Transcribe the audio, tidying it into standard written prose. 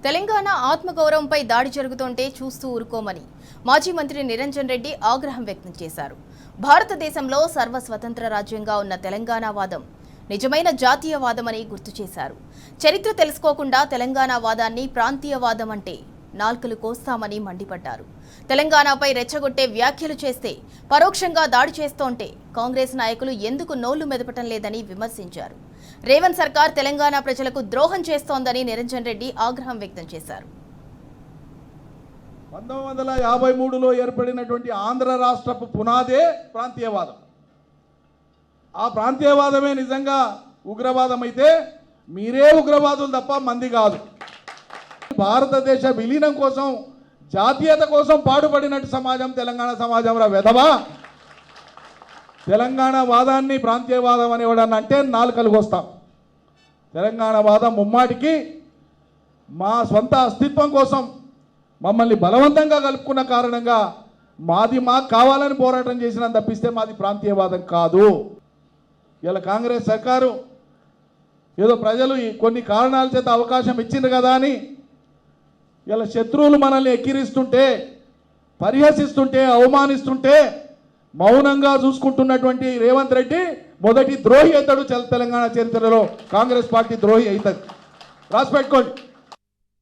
తెలంగాణ ఆత్మగౌరవంపై దాడి జరుగుతుంటే చూస్తూ ఊరుకోమని మాజీ మంత్రి నిరంజన్ రెడ్డి ఆగ్రహం వ్యక్తం చేశారు. భారతదేశంలో సర్వస్వతంత్ర రాజ్యంగా ఉన్న తెలంగాణ వాదం నిజమైన జాతీయవాదమని గుర్తు చేశారు. చరిత్ర తెలుసుకోకుండా తెలంగాణ వాదాన్ని ప్రాంతీయవాదం అంటే నాల్కలు కోస్తామని మండిపడ్డారు. తెలంగాణపై రెచ్చగొట్టే వ్యాఖ్యలు చేస్తే పరోక్షంగా దాడి చేస్తోంటే కాంగ్రెస్ నాయకులు ఎందుకు నోళ్లు మెదపటం లేదని విమర్శించారు. రేవంత్ సర్కార్ తెలంగాణ ప్రజలకు ద్రోహం చేస్తోందని నిరంజన్ రెడ్డి ఆగ్రహం వ్యక్తం చేశారు. 1953లో ఏర్పడినటువంటి ఆంధ్ర రాష్ట్రపు పునాదే ప్రాంతీయవాదం. ఆ ప్రాంతీయవాదమే నిజంగా ఉగ్రవాదం అయితే మీరే ఉగ్రవాదులు తప్ప మంది కాదు. భారతదేశ విలీనం కోసం జాతీయత కోసం పాటుపడినట్టు సమాజం తెలంగాణ సమాజం రా వెధవా. తెలంగాణ వాదాన్ని ప్రాంతీయవాదం అనేవాడని అంటే నాలుకలు వస్తాం. తెలంగాణ వాదం ముమ్మాటికి మా సొంత అస్తిత్వం కోసం మమ్మల్ని బలవంతంగా కలుపుకున్న కారణంగా మాది మాకు కావాలని పోరాటం చేసిన తప్పిస్తే మాది ప్రాంతీయవాదం కాదు. ఇలా కాంగ్రెస్ సర్కారు ఏదో ప్రజలు కొన్ని కారణాల చేత అవకాశం ఇచ్చింది కదా అని ఇలా శత్రువులు మనల్ని ఎక్కిరిస్తుంటే, పరిహసిస్తుంటే, అవమానిస్తుంటే మౌనంగా చూసుకుంటున్నటువంటి రేవంత్ రెడ్డి మొదటి ద్రోహి అవుతాడు తెలంగాణ చరిత్రలో. కాంగ్రెస్ పార్టీ ద్రోహి అవుతుంది, రాసి పెట్టుకోండి.